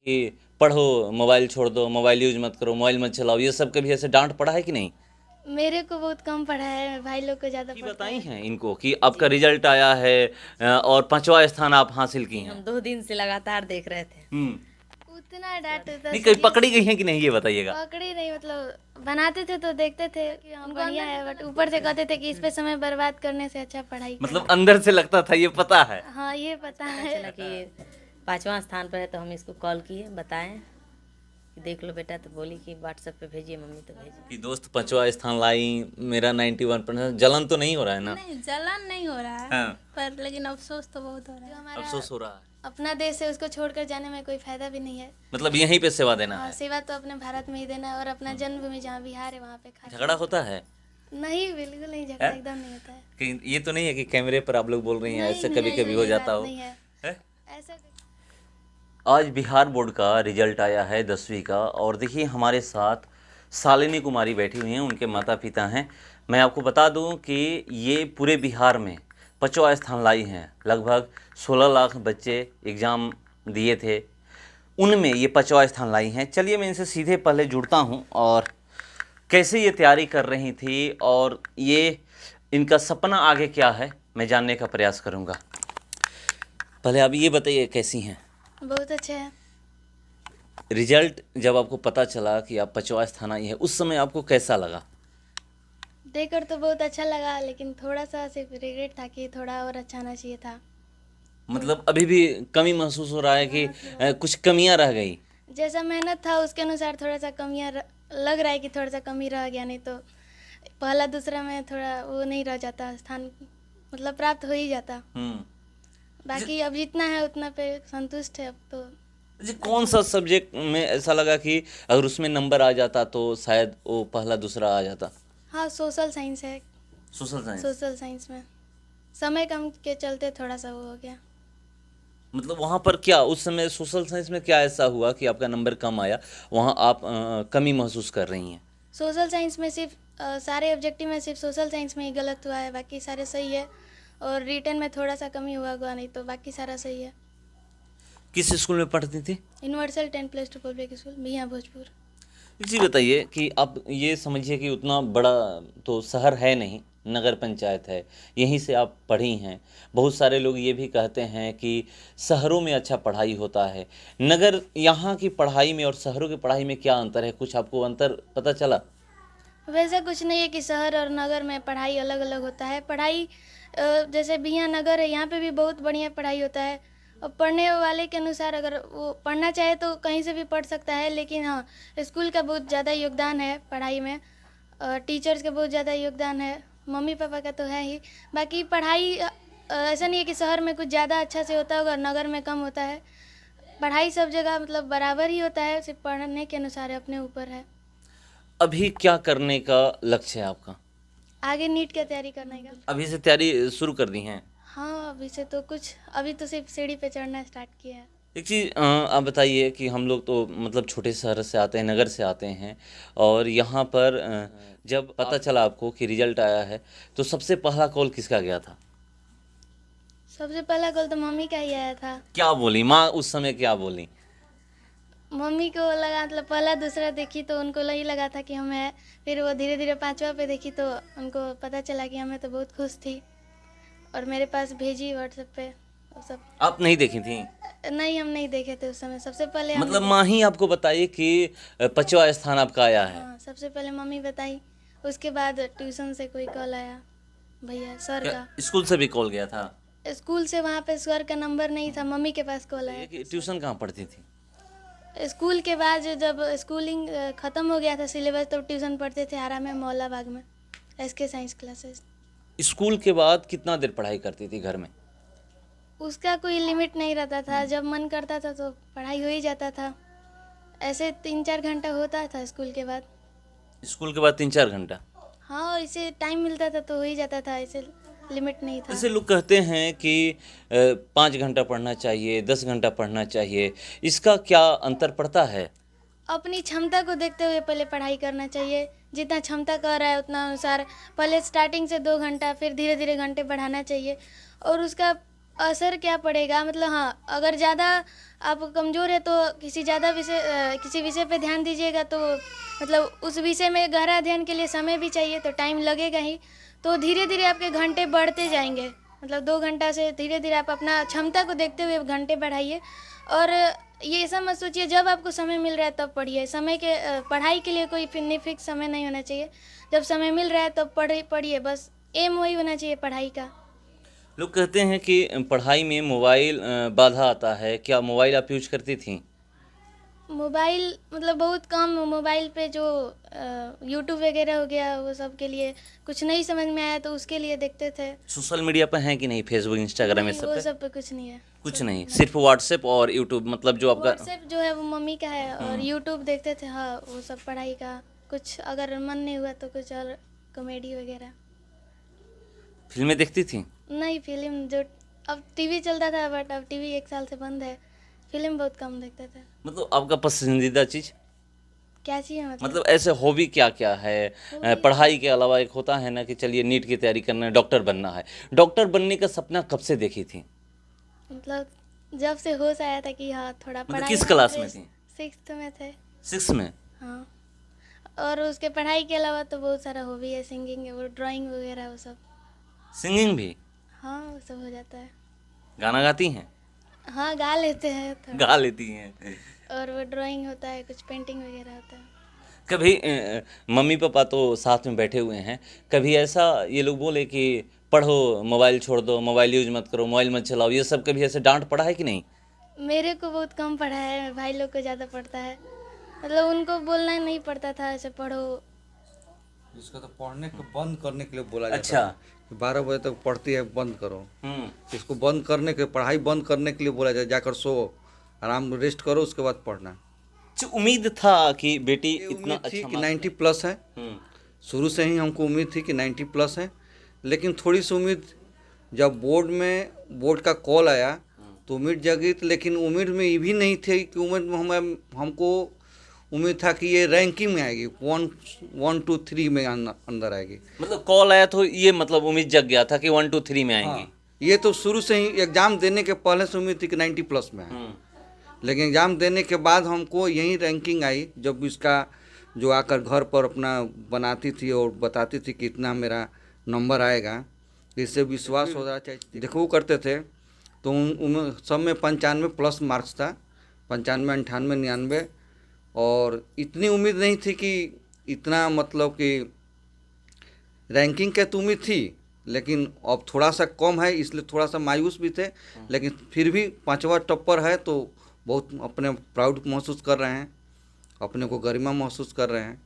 कि पढ़ो, मोबाइल छोड़ दो, मोबाइल यूज़ मत करो, मोबाइल मत चलाओ, ये सब कभी ऐसे डाँट पड़ा है कि नहीं? मेरे को बहुत कम पढ़ा है, भाई लोग को ज़्यादा कि पढ़ता बताई है। हैं इनको कि आपका रिज़ल्ट आया है और 5वाँ स्थान आप हासिल की हम हैं? 2 दिन से लगातार देख रहे थे। हुँ। उतना डांट होता नहीं, कहीं सीरियस पकड़ी गई हैं कि नहीं ये बताइएगा? पकड़ी नहीं, मतलब बनाते थे तो देखते थे कि हाँ बढ़िया है, बट ऊपर से कहते थे कि इस पे समय बर्बाद करने से अच्छा पढ़ाई मतलब करो। अंदर से लगता था ये पता है। हाँ ये पता है। चला कि 5वां स्थान पर है तो हम इसको कॉल किए, बताएं कि देख लो बेटा, तो बोली कि व्हाट्सएप पे भेजिए मम्मी, तो भेजी। कि दोस्त 5वाँ स्थान लाई, मेरा 91%, जलन तो नहीं हो रहा है ना? नहीं, जलन नहीं हो रहा है। हाँ, पर लेकिन अफसोस तो बहुत हो रहा जो है। हमारा अफ़सोस हो रहा है। अपना देश है उसको छोड़कर जाने में कोई फायदा भी नहीं है। मतलब यहीं पे सेवा देना हाँ, है। सेवा तो अपने भारत में ही देना है और अपना जन्मभूमि जहाँ बिहार है वहाँ पे खा। झगड़ा होता है? नहीं, बिल्कुल नहीं, झगड़ा है? एकदम नहीं होता है। कहीं ये तो नहीं है कि कैमरे पर आप लोग बोल रही हैं नहीं, ऐसे नहीं, कभी-कभी नहीं, हो ये जाता बात हो? नहीं है। है? ऐसा आज बिहार बोर्ड का रिजल्ट आया है 10वीं का और देखिए हमारे साथ शालिनी कुमारी बैठी हुई हैं, उनके माता पिता हैं। मैं आपको बता दूं कि ये पूरे बिहार में 5वां स्थान लाई हैं। लगभग 16 लाख बच्चे एग्ज़ाम दिए थे, उनमें ये 5वां स्थान लाई हैं। चलिए मैं इनसे सीधे पहले जुड़ता हूँ और कैसे ये तैयारी कर रही थी और ये इनका सपना आगे क्या है मैं जानने का प्रयास करूँगा। पहले आप ये बताइए कैसी हैं? बहुत अच्छा है। रिजल्ट जब आपको पता चला कि आप 5वां स्थान आई है, उस समय आपको कैसा लगा? देखकर तो बहुत अच्छा लगा, लेकिन थोड़ा सा सिर्फ रिग्रेट था कि थोड़ा और अच्छा आना चाहिए था। मतलब अभी भी कमी महसूस हो रहा है कि कुछ कमियां रह गई? जैसा मेहनत था उसके अनुसार थोड़ा सा लग रहा है कि थोड़ा सा कमी रह गया, नहीं तो पहला दूसरा में थोड़ा वो नहीं रह जाता, स्थान मतलब प्राप्त हो ही जाता। बाकी अब जितना है उतना पे संतुष्ट है अब तो। जी, कौन सा सब्जेक्ट में ऐसा लगा कि अगर उसमें नंबर आ जाता तो शायद वो पहला दूसरा आ जाता? हाँ, सोशल साइंस है। Social science. सोशल साइंस में समय कम के चलते थोड़ा सा वो हो गया। मतलब वहाँ पर क्या उस समय सोशल साइंस में क्या ऐसा हुआ कि आपका नंबर कम आया, वहाँ आप कमी महसूस कर रही हैं? सोशल साइंस में सिर्फ सारे ऑब्जेक्टिव में सिर्फ सोशल साइंस में ही गलत हुआ है, बाकी सारे सही है। और रिटन में थोड़ा सा कमी हुआ, नहीं तो बाकी सारा सही है। किस स्कूल में पढ़ती थी? यूनिवर्सल 10+2 पब्लिक स्कूल, मियाँ भोजपुर। जी बताइए कि आप ये समझिए कि उतना बड़ा तो शहर है नहीं, नगर पंचायत है, यहीं से आप पढ़ी हैं। बहुत सारे लोग ये भी कहते हैं कि शहरों में अच्छा पढ़ाई होता है। नगर यहाँ की पढ़ाई में और शहरों की पढ़ाई में क्या अंतर है? कुछ आपको अंतर पता चला? वैसा कुछ नहीं है कि शहर और नगर में पढ़ाई अलग अलग होता है। पढ़ाई जैसे बिहार नगर है, यहाँ पे भी बहुत बढ़िया पढ़ाई होता है। और पढ़ने वाले के अनुसार अगर वो पढ़ना चाहे तो कहीं से भी पढ़ सकता है, लेकिन हाँ, स्कूल का बहुत ज़्यादा योगदान है पढ़ाई में। टीचर्स का बहुत ज़्यादा योगदान है, मम्मी पापा का तो है ही। बाकी पढ़ाई ऐसा नहीं है कि शहर में कुछ ज़्यादा अच्छा से होता होगा, नगर में कम होता है। पढ़ाई सब जगह मतलब बराबर ही होता है, सिर्फ पढ़ने के अनुसार है, अपने ऊपर है। अभी क्या करने का लक्ष्य है आपका? आगे नीट की तैयारी करने का। अभी से तैयारी शुरू कर दी हैं? हाँ, अभी से तो कुछ, अभी तो सिर्फ सीढ़ी पे चढ़ना स्टार्ट किया है। एक चीज़ आप बताइए कि हम लोग तो मतलब छोटे शहर से आते हैं, नगर से आते हैं और यहाँ पर जब पता चला आपको कि रिजल्ट आया है तो सबसे पहला कॉल किसका गया था? सबसे पहला कॉल तो मम्मी का ही आया था। क्या बोली माँ उस समय, क्या बोली? मम्मी को लगा, मतलब पहला दूसरा देखी तो उनको यही लगा था कि हमें, फिर वो धीरे धीरे 5वां पे देखी तो उनको पता चला कि हमें, तो बहुत खुश थी और मेरे पास भेजी व्हाट्सएप पे वो सब। आप नहीं देखी थी? नहीं, हम नहीं देखे थे उस समय, सबसे पहले मतलब माँ ही आपको बताइए कि 5वां स्थान आपका आया है? हाँ, सबसे पहले मम्मी बताई, उसके बाद ट्यूशन से कोई कॉल आया, भैया सर का। स्कूल से भी कॉल गया था? स्कूल से वहाँ पे सर का नंबर नहीं था, मम्मी के पास कॉल आया। ट्यूशन कहाँ पढ़ती थी? स्कूल के बाद जब स्कूलिंग ख़त्म हो गया था सिलेबस, तो ट्यूशन पढ़ते थे आरा में, मौला बाग में, SK साइंस क्लासेस। स्कूल के बाद कितना देर पढ़ाई करती थी घर में? उसका कोई लिमिट नहीं रहता था, जब मन करता था तो पढ़ाई हो ही जाता था। ऐसे 3-4 घंटा होता था स्कूल के बाद। स्कूल के बाद 3-4 घंटा? हाँ, और इसे टाइम मिलता था तो हो ही जाता था, ऐसे लिमिट नहीं था। जैसे लोग कहते हैं कि 5 घंटा पढ़ना चाहिए, 10 घंटा पढ़ना चाहिए, इसका क्या अंतर पड़ता है? अपनी क्षमता को देखते हुए पहले पढ़ाई करना चाहिए, जितना क्षमता कर रहा है उतना अनुसार। पहले स्टार्टिंग से 2 घंटा, फिर धीरे धीरे घंटे बढ़ाना चाहिए। और उसका असर क्या पड़ेगा, मतलब हाँ, अगर ज़्यादा आप कमज़ोर है तो किसी विषय पे ध्यान दीजिएगा, तो मतलब उस विषय में गहरा अध्ययन के लिए समय भी चाहिए, तो टाइम लगेगा ही। तो धीरे धीरे आपके घंटे बढ़ते जाएंगे, मतलब 2 घंटा से धीरे धीरे आप अपना क्षमता को देखते हुए घंटे बढ़ाइए। और ये ऐसा मत सोचिए जब आपको समय मिल रहा है तब पढ़िए। समय के पढ़ाई के लिए कोई फिक्स समय नहीं होना चाहिए, जब समय मिल रहा है तब पढ़िए, बस एम वही होना चाहिए पढ़ाई का। लोग कहते हैं कि पढ़ाई में मोबाइल बाधा आता है, क्या मोबाइल आप यूज करती थी? मोबाइल मतलब बहुत कम, मोबाइल पे जो यूट्यूब वगैरह हो गया वो सब के लिए कुछ नहीं समझ में आया तो उसके लिए देखते थे। सोशल मीडिया पर हैं कि नहीं, फेसबुक इंस्टाग्राम ये नहीं, सब वो पे? सब पे कुछ नहीं है। कुछ नहीं, सिर्फ व्हाट्सएप और यूट्यूब, मतलब जो आपका व्हाट्सएप जो है वो मम्मी का है, और यूट्यूब देखते थे, हाँ वो सब पढ़ाई का। कुछ अगर मन नहीं हुआ तो कुछ और कॉमेडी वगैरह। फिल्में देखती थी? नहीं, फिल्म जो अब टीवी चलता था, बट अब टीवी 1 साल से बंद है, फिल्म बहुत कम देखते थे। मतलब आपका पसंदीदा चीज़, क्या चाहिए मतलब? मतलब ऐसे हॉबी क्या क्या है? पढ़ाई के अलावा एक होता है ना कि चलिए नीट की तैयारी करना है, डॉक्टर बनना है। डॉक्टर बनने का सपना कब से देखी थी? मतलब जब से होश आया था कि हाँ थोड़ा पढ़ाई किस क्लास में थी? 6th में थे। 6 में? हाँ, और उसके पढ़ाई के अलावा तो बहुत सारा हॉबी है, सिंगिंग है, वो ड्राइंग वगैरह वो सब। सिंगिंग भी? हाँ वो सब हो जाता है। गाना गाती हैं? हाँ गा लेते हैं थोड़ा। गा लेती हैं। और वो ड्राइंग होता है, कुछ पेंटिंग वगैरह होता है। कभी मम्मी पापा तो साथ में बैठे हुए हैं, कभी ऐसा ये लोग बोले कि पढ़ो, मोबाइल छोड़ दो, मोबाइल यूज मत करो, मोबाइल मत चलाओ, ये सब कभी ऐसे डांट पड़ा है कि नहीं? मेरे को बहुत कम पढ़ा है, भाई लोग को ज़्यादा पढ़ता है, मतलब उनको बोलना नहीं पड़ता था ऐसे पढ़ो। इसको तो पढ़ने को बंद करने के लिए बोला जाता अच्छा। है कि 12 बजे तक पढ़ती है, बंद करो। हम्म। इसको बंद करने के, पढ़ाई बंद करने के लिए बोला जाए, जाकर सो, आराम रेस्ट करो, उसके बाद पढ़ना। जो उम्मीद था कि बेटी ये इतना उम्मीद थी अच्छा कि 90 प्लस है, हम्म। शुरू से ही हमको उम्मीद थी कि 90 प्लस है। लेकिन थोड़ी सी उम्मीद, जब बोर्ड का कॉल आया तो उम्मीद जगी, लेकिन उम्मीद में ये भी नहीं थी कि उम्मीद में हमको उम्मीद था कि ये रैंकिंग में आएगी, 1 2 3 में अंदर आएगी। मतलब कॉल आया तो ये मतलब उम्मीद जग गया था कि 1 2 3 में आएंगी। हाँ, ये तो शुरू से ही एग्ज़ाम देने के पहले से उम्मीद थी कि 90 प्लस में है। लेकिन एग्ज़ाम देने के बाद हमको यही रैंकिंग आई, जब इसका जो आकर घर पर अपना बनाती थी और बताती थी कि इतना मेरा नंबर आएगा, इससे विश्वास हो रहा चाहिए। देखो वो करते थे तो उन सब में 95 प्लस मार्क्स था, 95 98 99, और इतनी उम्मीद नहीं थी कि इतना, मतलब कि रैंकिंग के तो उम्मीद थी, लेकिन अब थोड़ा सा कम है, इसलिए थोड़ा सा मायूस भी थे। लेकिन फिर भी 5वां टॉपर है तो बहुत अपने प्राउड महसूस कर रहे हैं, अपने को गरिमा महसूस कर रहे हैं।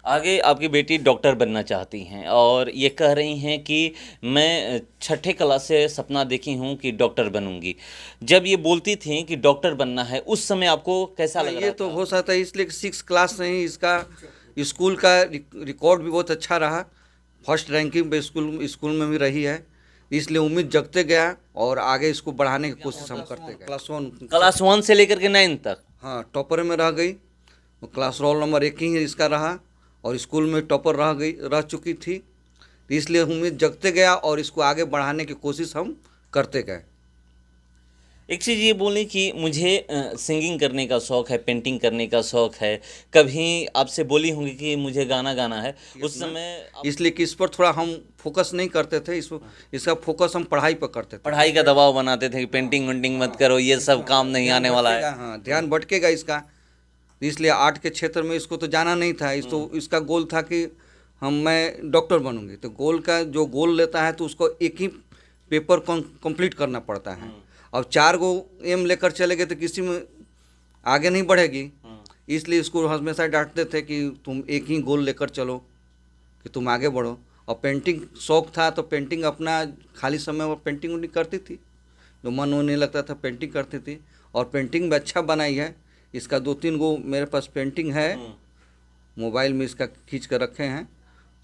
आगे आपकी बेटी डॉक्टर बनना चाहती हैं और ये कह रही हैं कि मैं 6ठे क्लास से सपना देखी हूँ कि डॉक्टर बनूंगी। जब ये बोलती थी कि डॉक्टर बनना है, उस समय आपको कैसा लग रहा ये तो था? हो सकता है इसलिए 6 क्लास से ही इसका स्कूल का रिकॉर्ड भी बहुत अच्छा रहा, फर्स्ट रैंकिंग पे स्कूल में भी रही है, इसलिए उम्मीद जगते गया और आगे इसको बढ़ाने की कोशिश हम करते गए। क्लास 1 से लेकर के 9 तक? हाँ, टॉपर में रह गई, क्लास रोल नंबर 1 ही इसका रहा, और स्कूल में टॉपर रह चुकी थी, इसलिए उम्मीद जगते गया और इसको आगे बढ़ाने की कोशिश हम करते गए। एक चीज़ ये बोलें कि मुझे सिंगिंग करने का शौक़ है, पेंटिंग करने का शौक़ है, कभी आपसे बोली होंगी कि मुझे गाना गाना है, उस समय इसलिए कि इस पर थोड़ा हम फोकस नहीं करते थे, इसका फोकस हम पढ़ाई पर करते थे। पढ़ाई का दबाव बनाते थे कि पेंटिंग वेंटिंग मत करो, ये सब काम नहीं आने वाला है। हाँ, ध्यान भटकेगा इसका, इसलिए आर्ट के क्षेत्र में इसको तो जाना नहीं था। इसका गोल था कि मैं डॉक्टर बनूंगी, तो गोल का जो गोल लेता है तो उसको एक ही पेपर कंप्लीट करना पड़ता है। अब 4 गो एम लेकर चले गए तो किसी में आगे नहीं बढ़ेगी, इसलिए इसको हमेशा डांटते थे कि तुम एक ही गोल लेकर चलो कि तुम आगे बढ़ो। और पेंटिंग शौक था तो पेंटिंग अपना खाली समय में पेंटिंग करती थी, जो मन नहीं लगता था पेंटिंग करती थी, और पेंटिंग भी अच्छा बनाई है। इसका 2-3 गो मेरे पास पेंटिंग है, मोबाइल में इसका खींच कर रखे हैं,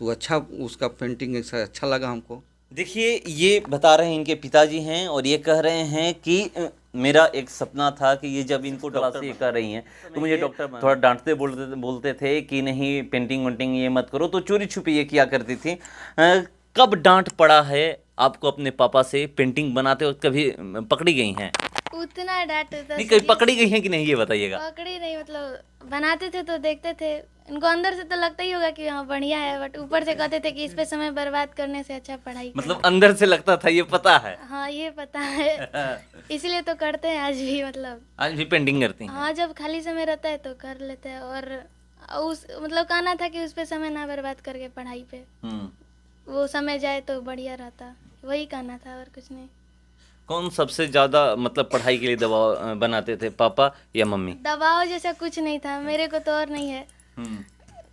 तो अच्छा उसका पेंटिंग अच्छा लगा हमको। देखिए, ये बता रहे हैं इनके पिताजी हैं और ये कह रहे हैं कि मेरा एक सपना था कि ये जब इनको डॉक्टर ये कर रही हैं तो मुझे डॉक्टर थोड़ा डांटते बोलते थे कि नहीं पेंटिंग वेंटिंग ये मत करो, तो चोरी छुपी ये किया करती थी। कब डांट पड़ा है आपको अपने पापा से पेंटिंग बनाते वक्त कभी पकड़ी गई हैं? उतना डांट होता नहीं, कभी पकड़ी गई हैं कि नहीं, ये बताइएगा। पकड़ी नहीं, मतलब बनाते थे तो देखते थे, इनको अंदर से तो लगता ही होगा कि हाँ बढ़िया है, बट ऊपर से कहते थे कि इस पे समय बर्बाद करने से अच्छा पढ़ाई करो। मतलब अंदर से लगता था, ये पता है। हाँ ये पता है, इसलिए तो करते हैं आज भी, मतलब आज भी पेंटिंग करती हैं? हाँ जब खाली समय रहता है तो कर लेते हैं। और उस मतलब कहना था कि उस पे समय ना बर्बाद करके पढ़ाई पे वो समय जाए तो बढ़िया रहता, वही कहना था और कुछ नहीं। कौन सबसे ज्यादा मतलब पढ़ाई के लिए दबाव बनाते थे, पापा या मम्मी? दबाव जैसा कुछ नहीं था मेरे को तो, और नहीं है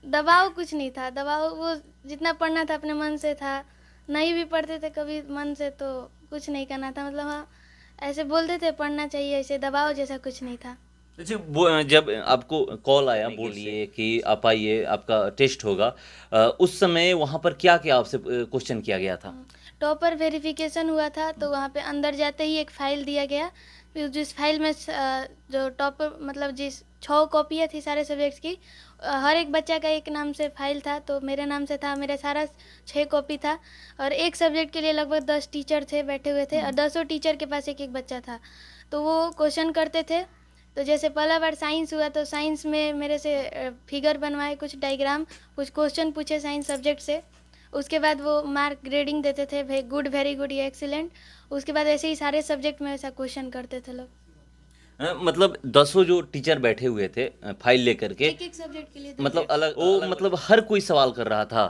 दबाव, कुछ नहीं था दबाव, वो जितना पढ़ना था अपने मन से था, नहीं भी पढ़ते थे कभी मन से तो कुछ नहीं करना था, मतलब हाँ ऐसे बोलते थे पढ़ना चाहिए, ऐसे दबाव जैसा कुछ नहीं था। अच्छा, जब आपको कॉल आया बोलिए कि आप आइए, आपका टेस्ट होगा, उस समय वहाँ पर क्या क्या आपसे क्वेश्चन किया गया था? टॉपर वेरिफिकेशन हुआ था, तो वहाँ पे अंदर जाते ही एक फ़ाइल दिया गया, फिर जिस फाइल में जो टॉपर मतलब जिस 6 कॉपियाँ थी सारे सब्जेक्ट्स की, हर एक बच्चा का एक नाम से फाइल था, तो मेरे नाम से था, मेरा सारा 6 कॉपी था, और एक सब्जेक्ट के लिए लगभग 10 टीचर थे बैठे हुए थे, और 10 टीचर के पास एक एक बच्चा था, तो वो क्वेश्चन करते थे। तो जैसे पहला बार साइंस हुआ तो साइंस में मेरे से फिगर बनवाए, कुछ डायग्राम, कुछ क्वेश्चन पूछे साइंस सब्जेक्ट से, उसके बाद वो मार्क ग्रेडिंग देते थे, गुड, वेरी गुड या एक्सीलेंट। उसके बाद ऐसे ही सारे सब्जेक्ट में ऐसा क्वेश्चन करते थे लोग। मतलब 10 जो टीचर बैठे हुए थे फाइल लेकर के, एक एक सब्जेक्ट के लिए मतलब अलग वो मतलब हर कोई सवाल कर रहा था?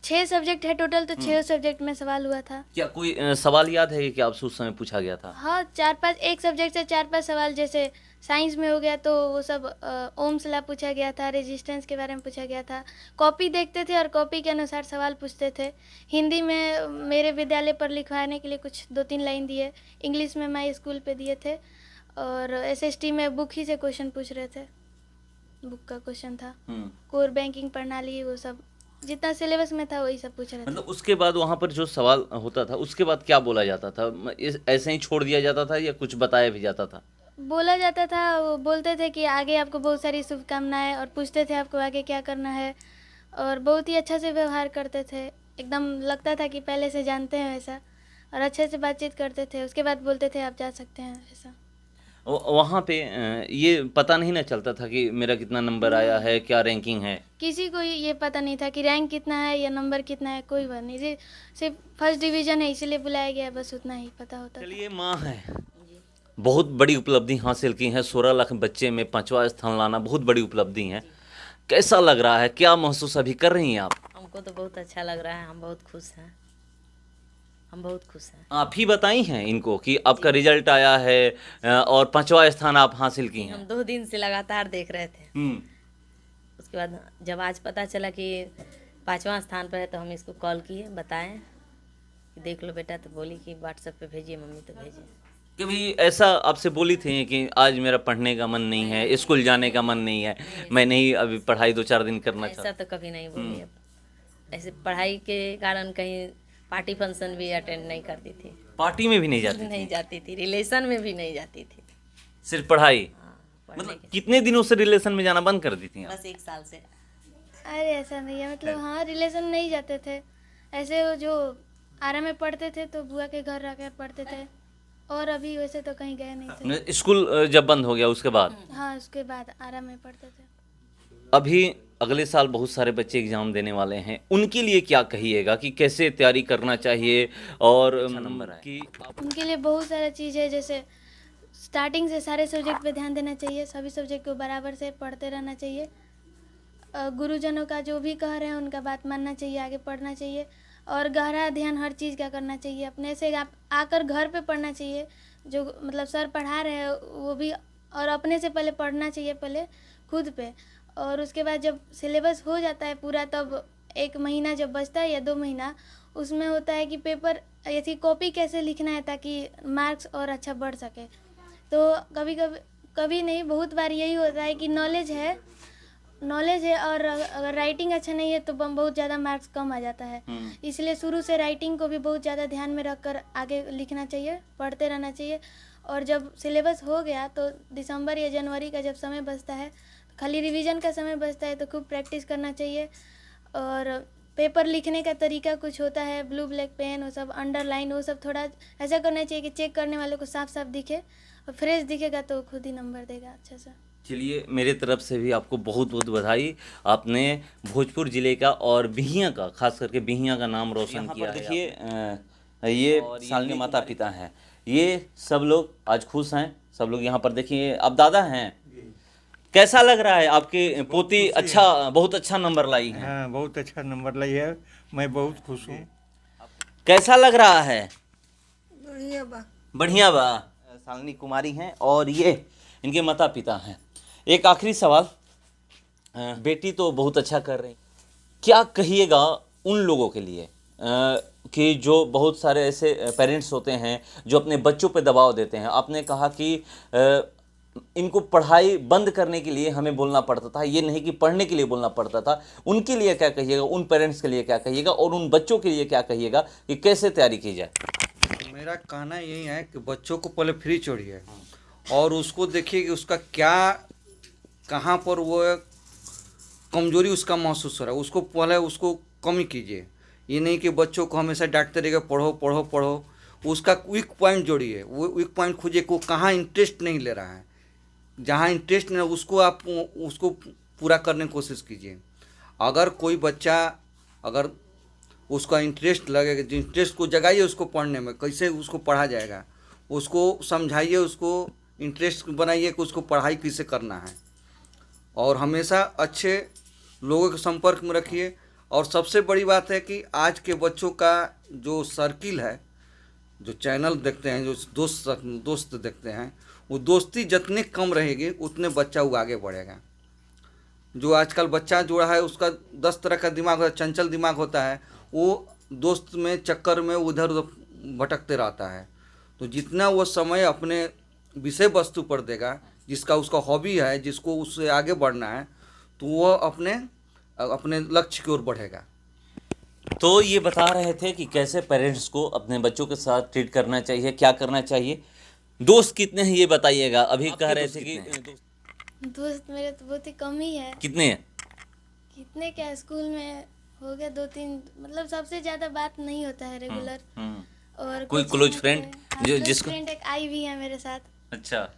6 सब्जेक्ट है टोटल, तो 6 सब्जेक्ट में सवाल हुआ था। क्या कोई सवाल याद है कि आपसे उस समय पूछा गया था? हाँ 4-5 एक सब्जेक्ट से 4-5 सवाल, जैसे साइंस में हो गया तो वो सब ओम्स लॉ पूछा गया था, रेजिस्टेंस के बारे में पूछा गया था। कॉपी देखते थे और कॉपी के अनुसार सवाल पूछते थे। हिंदी में मेरे विद्यालय पर लिखवाने के लिए कुछ 2-3 लाइन दिए, इंग्लिश में माई स्कूल पे दिए थे, और एसएसटी में बुक ही से क्वेश्चन पूछ रहे थे, बुक का क्वेश्चन था, कोर बैंकिंग प्रणाली, वो सब जितना सिलेबस में था वही सब पूछ रहे थे। मतलब उसके बाद वहाँ पर जो सवाल होता था उसके बाद क्या बोला जाता था? ऐसे ही छोड़ दिया जाता था या कुछ बताया भी जाता था? बोला जाता था, वो बोलते थे कि आगे आपको बहुत सारी शुभकामनाएं, और पूछते थे आपको आगे क्या करना है, और बहुत ही अच्छा से व्यवहार करते थे, एकदम लगता था कि पहले से जानते हैं वैसा, और अच्छे से बातचीत करते थे। उसके बाद बोलते थे आप जा सकते हैं ऐसा। वहाँ पे ये पता नहीं ना चलता था कि मेरा कितना नंबर आया है, क्या रैंकिंग है? किसी को ये पता नहीं था कि रैंक कितना है या नंबर कितना है, कोई बात नहीं, सिर्फ फर्स्ट डिवीज़न है इसलिए बुलाया गया, बस उतना ही पता होता था। चलिए, माँ है, बहुत बड़ी उपलब्धि हासिल की है, 16 लाख बच्चे में 5वां स्थान लाना बहुत बड़ी उपलब्धि है। कैसा लग रहा है, क्या महसूस अभी कर रही हैं आप? हमको तो बहुत अच्छा लग रहा है, हम बहुत खुश हैं, हम बहुत खुश हैं। आप ही बताई हैं इनको कि आपका रिजल्ट आया है और 5वां स्थान आप हासिल की हम हैं? 2 दिन से लगातार देख रहे थे, उसके बाद जब आज पता चला कि 5वां स्थान पर है तो हम इसको कॉल किए, बताएं कि देख लो बेटा, तो बोली कि व्हाट्सएप पे भेजिए मम्मी, तो भेजिए। कभी ऐसा आपसे बोली थी कि आज मेरा पढ़ने का मन नहीं है, स्कूल जाने का मन नहीं है, मैं नहीं अभी पढ़ाई 2-4 दिन करना ऐसा चाहता? तो कभी नहीं बोली। ऐसे पढ़ाई के कारण कहीं पार्टी फंक्शन भी अटेंड नहीं करती थी, पार्टी में भी नहीं जाती? नहीं जाती थी, रिलेशन में भी नहीं जाती थी। सिर्फ पढ़ाई? हाँ, पढ़ने मतलब के कितने दिनों से रिलेशन में जाना बंद कर दी थी आप? बस 1 साल से। अरे ऐसा नहीं है, मतलब हाँ रिलेशन नहीं जाते थे, ऐसे वो जो आरा में पढ़ते थे तो बुआ के घर रहकर पढ़ते थे, और अभी वैसे तो कहीं गए नहीं थे। स्कूल जब बंद हो गया उसके बाद? हाँ उसके बाद आरा में पढ़ते थे। अभी अगले साल बहुत सारे बच्चे एग्जाम देने वाले हैं, उनके लिए क्या कहिएगा कि कैसे तैयारी करना चाहिए और नंबर आए? कि उनके लिए बहुत सारा चीज़ है, जैसे स्टार्टिंग से सारे सब्जेक्ट पे ध्यान देना चाहिए, सभी सब्जेक्ट को बराबर से पढ़ते रहना चाहिए, गुरुजनों का जो भी कह रहे हैं उनका बात मानना चाहिए, आगे पढ़ना चाहिए, और गहरा ध्यान हर चीज़ का करना चाहिए, अपने से आप आकर घर पे पढ़ना चाहिए, जो मतलब सर पढ़ा रहे हैं वो भी, और अपने से पहले पढ़ना चाहिए, पहले खुद पे, और उसके बाद जब सिलेबस हो जाता है पूरा, तब 1 महीना जब बचता है या 2 महीना, उसमें होता है कि पेपर ऐसी कॉपी कैसे लिखना है ताकि मार्क्स और अच्छा बढ़ सके। तो कभी नहीं, बहुत बार यही होता है कि नॉलेज है और अगर राइटिंग अच्छा नहीं है तो बहुत ज़्यादा मार्क्स कम आ जाता है, इसलिए शुरू से राइटिंग को भी बहुत ज़्यादा ध्यान में रखकर आगे लिखना चाहिए, पढ़ते रहना चाहिए, और जब सिलेबस हो गया तो दिसंबर या जनवरी का जब समय बचता है, खाली रिवीजन का समय बचता है, तो खूब प्रैक्टिस करना चाहिए, और पेपर लिखने का तरीका कुछ होता है, ब्लू ब्लैक पेन, वो सब अंडरलाइन, वो सब थोड़ा ऐसा करना चाहिए कि चेक करने वाले को साफ साफ दिखे, और फ्रेश दिखेगा तो खुद ही नंबर देगा अच्छा सा। चलिए, मेरे तरफ से भी आपको बहुत बहुत बधाई। आपने भोजपुर ज़िले का और बिहियाँ का, खास करके बिहियाँ का नाम रोशन किया है। देखिए, ये शालिनी माता पिता हैं, ये सब लोग आज खुश हैं। सब लोग यहाँ पर देखिए, अब दादा हैं। कैसा लग रहा है? आपकी पोती बहुत अच्छा नंबर लाई है। हाँ, बहुत अच्छा नंबर लाई है, मैं बहुत खुश हूँ। कैसा लग रहा है? बढ़िया बा। बढ़िया बा। शालिनी कुमारी हैं और ये इनके माता पिता हैं। एक आखिरी सवाल, बेटी तो बहुत अच्छा कर रही, क्या कहिएगा उन लोगों के लिए कि जो बहुत सारे ऐसे पेरेंट्स होते हैं जो अपने बच्चों पे दबाव देते हैं? आपने कहा कि इनको पढ़ाई बंद करने के लिए हमें बोलना पड़ता था, ये नहीं कि पढ़ने के लिए बोलना पड़ता था। उनके लिए क्या कहिएगा? उन पेरेंट्स के लिए क्या कहिएगा? और उन बच्चों के लिए क्या कहिएगा कि कैसे तैयारी की जाए? मेरा कहना यही है कि बच्चों को पहले फ्री छोड़िए और उसको देखिए कि उसका क्या, कहाँ पर वो कमजोरी उसका महसूस हो रहा है, उसको पहले उसको कमी कीजिए। ये नहीं कि बच्चों को हमेशा डांटते रहिएगा पढ़ो पढ़ो पढ़ो। उसका वीक पॉइंट जोड़िए, वो वीक पॉइंट खोजिए को कहाँ इंटरेस्ट नहीं ले रहा है, जहाँ इंटरेस्ट नहीं, उसको आप उसको पूरा करने की कोशिश कीजिए। अगर कोई बच्चा, अगर उसका इंटरेस्ट लगेगा, इंटरेस्ट को जगाइए उसको पढ़ने में, कैसे उसको पढ़ा जाएगा, उसको समझाइए, उसको इंटरेस्ट बनाइए कि उसको पढ़ाई कैसे करना है। और हमेशा अच्छे लोगों के संपर्क में रखिए। और सबसे बड़ी बात है कि आज के बच्चों का जो सर्किल है, जो चैनल देखते हैं, जो दोस्त देखते हैं, वो दोस्ती जितने कम रहेगी उतने बच्चा वो आगे बढ़ेगा। जो आजकल बच्चा जो है उसका 10 तरह का दिमाग होता है, चंचल दिमाग होता है, वो दोस्त में चक्कर में उधर उधर भटकते रहता है। तो जितना वो समय अपने विषय वस्तु पर देगा, जिसका उसका हॉबी है, जिसको उससे आगे बढ़ना है, तो वो अपने लक्ष्य की ओर बढ़ेगा। तो ये बता रहे थे कि कैसे पेरेंट्स को अपने बच्चों के साथ ट्रीट करना चाहिए, क्या करना चाहिए। दोस्त कितने हैं ये बताइएगा। अभी कह रहे थे कि दोस्त मेरे तो बहुत ही कम ही है। कितने हैं? कितने क्या, स्कूल में हो गया 2-3, मतलब सबसे ज़्यादा बात नहीं होता है रेगुलर। और कोई कुछ क्लोज में फ्रेंड हाँ, जो close जिसको फ्रेंड एक आई भी है मेरे साथ। अच्छा,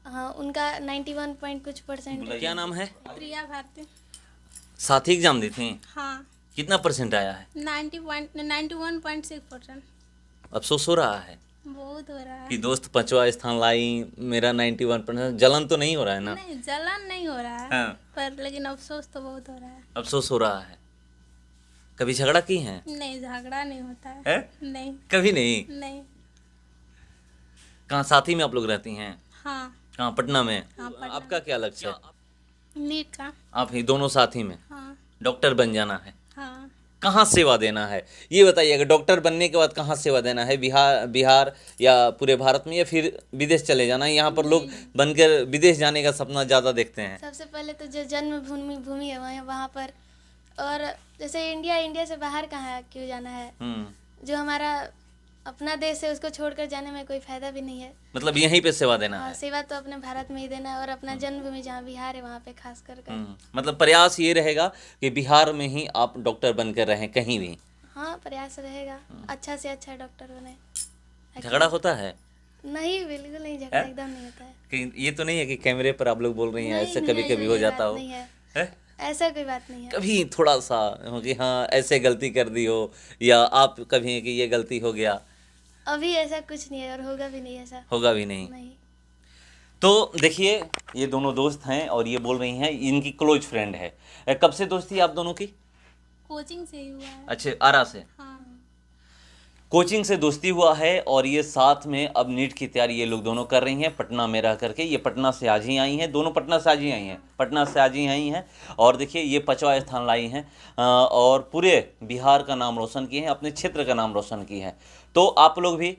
हाँ, उनका 91 पॉइंट कुछ परसेंट है। क्या नाम है? प्रिया भारती। साथ ही एग्जाम दी थी? हाँ, कितना परसेंट आया है? 91.6%। अफसोस हो रहा है बहुत हो रहा है। कि दोस्त 5वां स्थान लाई, मेरा 91%। जलन तो नहीं हो रहा है ना? नहीं, जलन नहीं हो रहा है। हाँ। पर लेकिन अफसोस तो बहुत हो रहा है। अफसोस हो रहा है। कभी झगड़ा की हैं? नहीं, झगड़ा नहीं होता है। है? नहीं। कभी नहीं? नहीं। कहाँ साथी में आप लोग रहती हैं? हाँ। कहाँ, पटना में? हाँ, पटना। आपका क्या लक्ष्य है? नीट का। आप ही दोनों साथी में? हाँ। डॉक्टर बन जाना है। हाँ। कहाँ सेवा देना है ये बताइएगा। डॉक्टर बनने के बाद कहाँ सेवा देना है? बिहार या पूरे भारत में, या फिर विदेश चले जाना है? यहाँ पर लोग बनकर विदेश जाने का सपना ज़्यादा देखते हैं। सबसे पहले तो जो जन्मभूमि है वहाँ पर, और जैसे इंडिया से बाहर कहाँ क्यों जाना है? जो हमारा अपना देश है उसको छोड़कर जाने में कोई फायदा भी नहीं है। मतलब यहीं पे सेवा देना हाँ, है। सेवा तो अपने भारत में ही देना है, और अपना जन्मभूमि जहाँ बिहार है वहाँ पे खास कर। मतलब प्रयास ये रहेगा कि बिहार में ही आप डॉक्टर बनकर रहें, कहीं भी? हाँ, प्रयास रहेगा अच्छा से अच्छा डॉक्टर बने। झगड़ा होता है? नहीं, बिल्कुल नहीं, झगड़ा एकदम नहीं होता है। कि ये तो नहीं है कि कैमरे पर आप लोग बोल रही हैं नहीं, ऐसे नहीं, कभी ऐसा कभी हो कोई जाता बात हो? नहीं है। है? ऐसा कोई बात नहीं है। कभी थोड़ा सा हो कि हाँ ऐसे गलती कर दी हो, या आप कभी कि ये गलती हो गया? अभी ऐसा कुछ नहीं है और होगा भी नहीं ऐसा। होगा भी नहीं। नहीं। तो देखिए, ये दोनों दोस्त हैं और ये बोल रही हैं इनकी क्लोज फ्रेंड है। कब से दोस्ती आप दोनों की? कोचिंग से ही हुआ है। अच्छे, आरा से? हाँ। कोचिंग से दोस्ती हुआ है और ये साथ में अब नीट की तैयारी ये लोग दोनों कर रही हैं पटना में रह करके। ये पटना से आज ही आई हैं, दोनों पटना से आज ही आई हैं, पटना से आज ही आई हैं। और देखिए, ये 5वां स्थान लाई हैं और पूरे बिहार का नाम रोशन किए हैं, अपने क्षेत्र का नाम रोशन किए हैं। तो आप लोग भी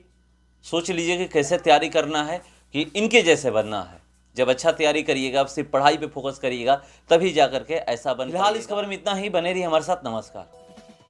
सोच लीजिए कि कैसे तैयारी करना है कि इनके जैसे बनना है। जब अच्छा तैयारी करिएगा, अब सिर्फ पढ़ाई पे फोकस करिएगा, तभी जा करके ऐसा बन। फिलहाल इस खबर में इतना ही। बने रहिए हमारे साथ। नमस्कार।